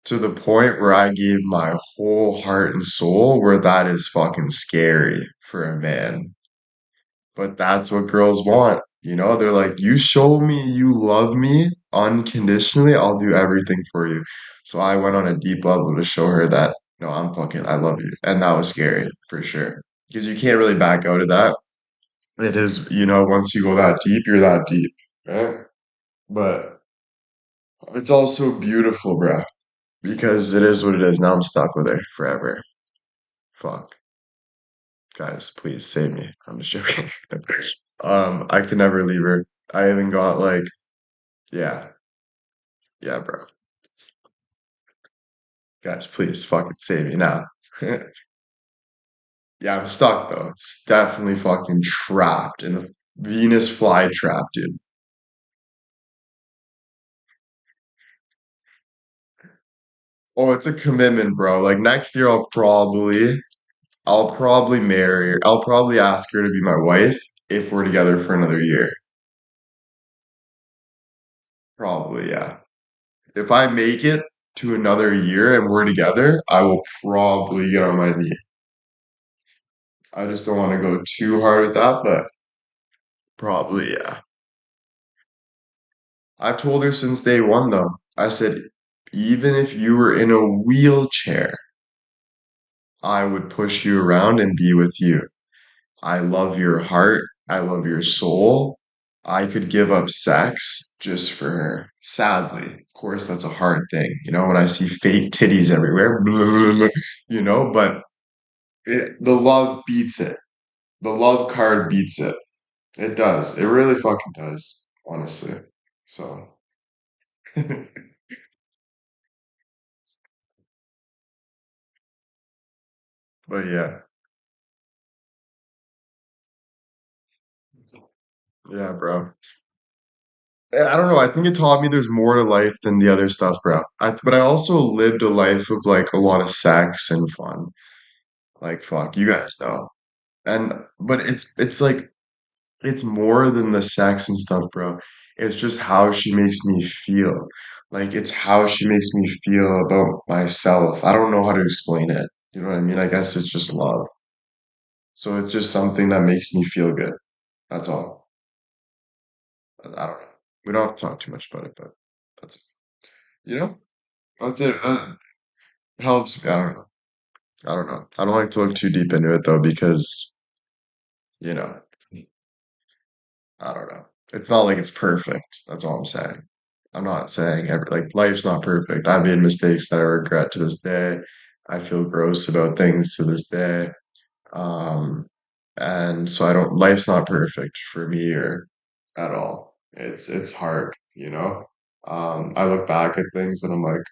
to the point where I gave my whole heart and soul, where that is fucking scary for a man. But that's what girls want. You know, they're like, "You show me you love me unconditionally, I'll do everything for you." So I went on a deep level to show her that, no, I love you. And that was scary for sure. because you can't really back out of that. It is, once you go that deep, you're that deep, right? But it's also beautiful, bruh, because it is what it is. Now I'm stuck with her forever. Fuck. Guys, please save me. I'm just joking. I could never leave her. I even got like, yeah, yeah, bro. Guys, please fucking save me now. Yeah, I'm stuck though. It's definitely fucking trapped in the Venus flytrap, dude. Oh, it's a commitment, bro. Like next year, I'll probably marry her. I'll probably ask her to be my wife if we're together for another year. Probably, yeah. If I make it to another year and we're together, I will probably get on my knee. I just don't want to go too hard with that, but probably, yeah. I've told her since day one, though. I said, even if you were in a wheelchair, I would push you around and be with you. I love your heart. I love your soul. I could give up sex just for her. Sadly, of course, that's a hard thing. When I see fake titties everywhere, but the love beats it. The love card beats it. It does. It really fucking does, honestly. So, but yeah. Yeah, bro. I don't know. I think it taught me there's more to life than the other stuff, bro. But I also lived a life of like a lot of sex and fun. Like, fuck, you guys know. But it's like it's more than the sex and stuff, bro. It's just how she makes me feel. Like it's how she makes me feel about myself. I don't know how to explain it. You know what I mean? I guess it's just love. So it's just something that makes me feel good. That's all. I don't know. We don't have to talk too much about it, but that's it. You know? That's it. Helps me. I don't know. I don't know. I don't like to look too deep into it though because, you know, I don't know. It's not like it's perfect. That's all I'm saying. I'm not saying like life's not perfect. I made mistakes that I regret to this day. I feel gross about things to this day. Um, and so I don't, life's not perfect for me or at all. It's hard. I look back at things and I'm like,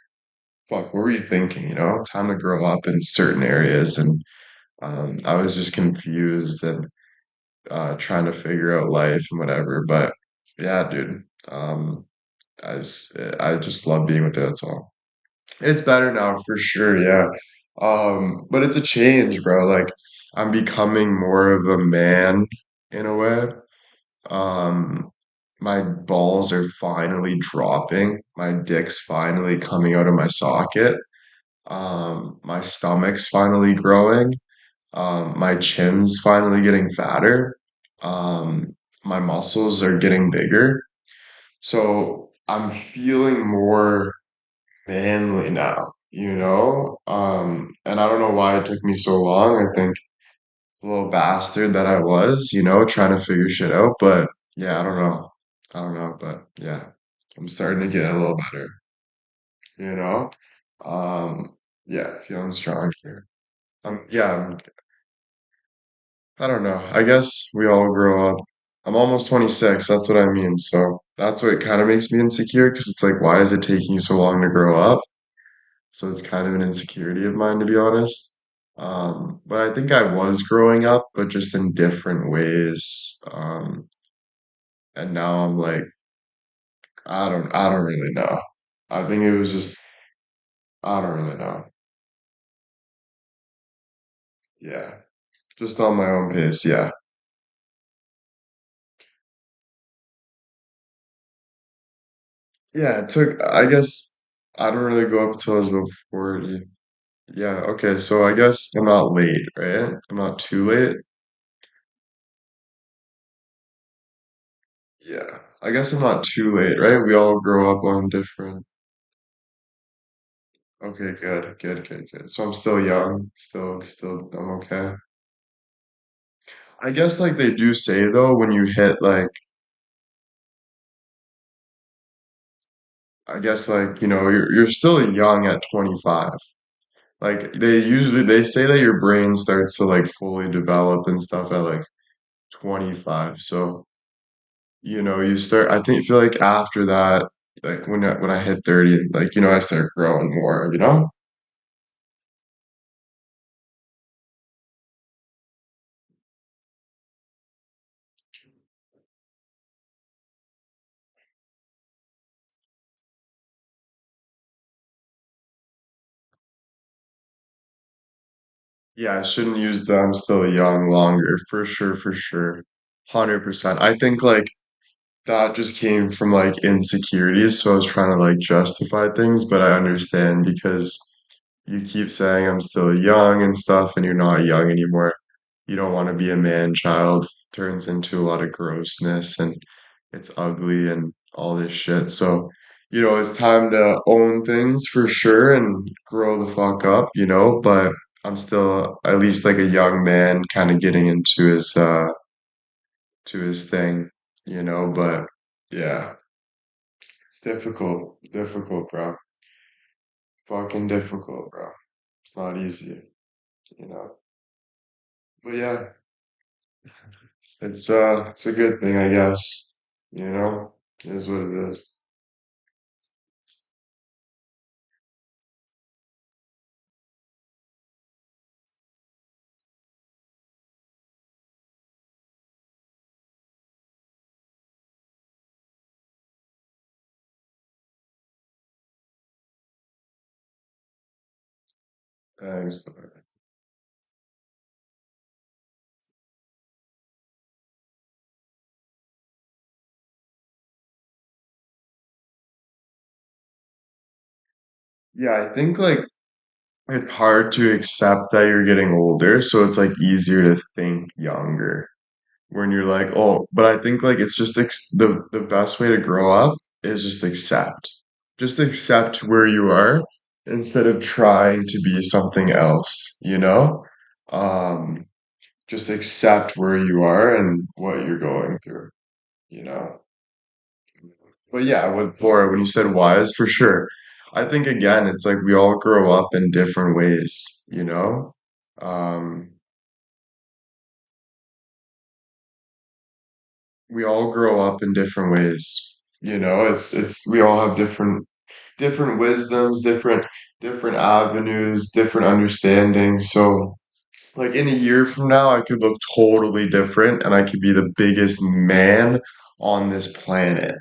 fuck, what were you thinking? Time to grow up in certain areas. And I was just confused and trying to figure out life and whatever. But yeah, dude, I just love being with it. That's all. It's better now for sure, yeah. But it's a change, bro. Like I'm becoming more of a man in a way. Um, my balls are finally dropping. My dick's finally coming out of my socket. My stomach's finally growing. My chin's finally getting fatter. Um, my muscles are getting bigger. So I'm feeling more manly now. And I don't know why it took me so long. I think little bastard that I was, trying to figure shit out. But yeah, I don't know. I don't know, but yeah, I'm starting to get a little better, you know? Um, yeah, feeling strong here. Yeah, I don't know. I guess we all grow up. I'm almost 26. That's what I mean. So that's what kind of makes me insecure because it's like, why is it taking you so long to grow up? So it's kind of an insecurity of mine, to be honest. But I think I was growing up, but just in different ways. And now I'm like, I don't really know. I think it was just, I don't really know. Yeah, just on my own pace. Yeah, yeah. It took. I guess I don't really go up until I was about 40. Yeah. Okay. So I guess I'm not late, right? I'm not too late. Yeah. I guess I'm not too late, right? We all grow up on different. Okay, good, good, good, good. So I'm still young, still, I'm okay. I guess like they do say though, when you hit like, I guess like, you're still young at 25. Like they say that your brain starts to like fully develop and stuff at like 25. So, you start, I think, feel like after that, like when I hit 30, like, I start growing more. Yeah, I shouldn't use the I'm still young longer, for sure, for sure. 100%. I think like that just came from like insecurities, so I was trying to like justify things, but I understand because you keep saying I'm still young and stuff, and you're not young anymore. You don't want to be a man child. Turns into a lot of grossness and it's ugly and all this shit. So, it's time to own things for sure and grow the fuck up, but I'm still at least like a young man kind of getting into his thing, but yeah, it's difficult, bro. Fucking difficult, bro. It's not easy. But yeah, it's a good thing, I guess. It is what it is. Thanks. Yeah, I think like it's hard to accept that you're getting older, so it's like easier to think younger when you're like, oh, but I think like it's just the best way to grow up is just accept. Just accept where you are instead of trying to be something else? Um, just accept where you are and what you're going through, you know? But yeah, with Laura, when you said wise, for sure. I think again, it's like we all grow up in different ways? Um, we all grow up in different ways. It's we all have different wisdoms, different avenues, different understandings. So like in a year from now, I could look totally different and I could be the biggest man on this planet.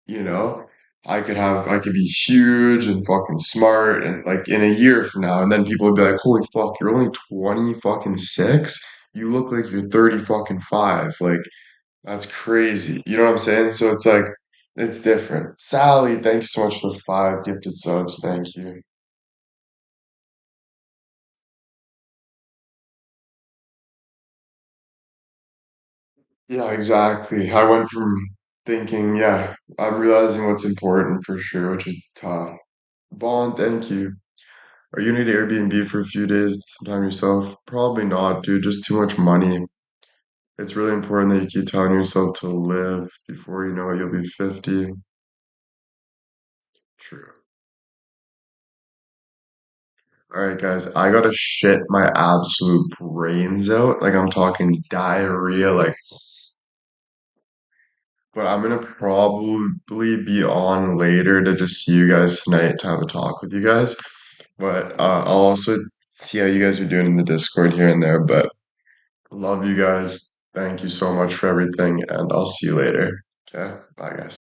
You know, I could be huge and fucking smart and like in a year from now, and then people would be like, "Holy fuck, you're only 20 fucking 6? You look like you're 30 fucking 5." Like that's crazy. You know what I'm saying? So it's like it's different. Sally, thank you so much for 5 gifted subs. Thank you. Yeah, exactly. I went from thinking, yeah, I'm realizing what's important for sure, which is tough. Bond, thank you. Are you need Airbnb for a few days sometime yourself? Probably not, dude. Just too much money. It's really important that you keep telling yourself to live before you know it, you'll be 50. True. All right, guys, I gotta shit my absolute brains out. Like I'm talking diarrhea, like, but I'm gonna probably be on later to just see you guys tonight to have a talk with you guys. But I'll also see how you guys are doing in the Discord here and there. But love you guys. Thank you so much for everything, and I'll see you later. Okay, bye, guys.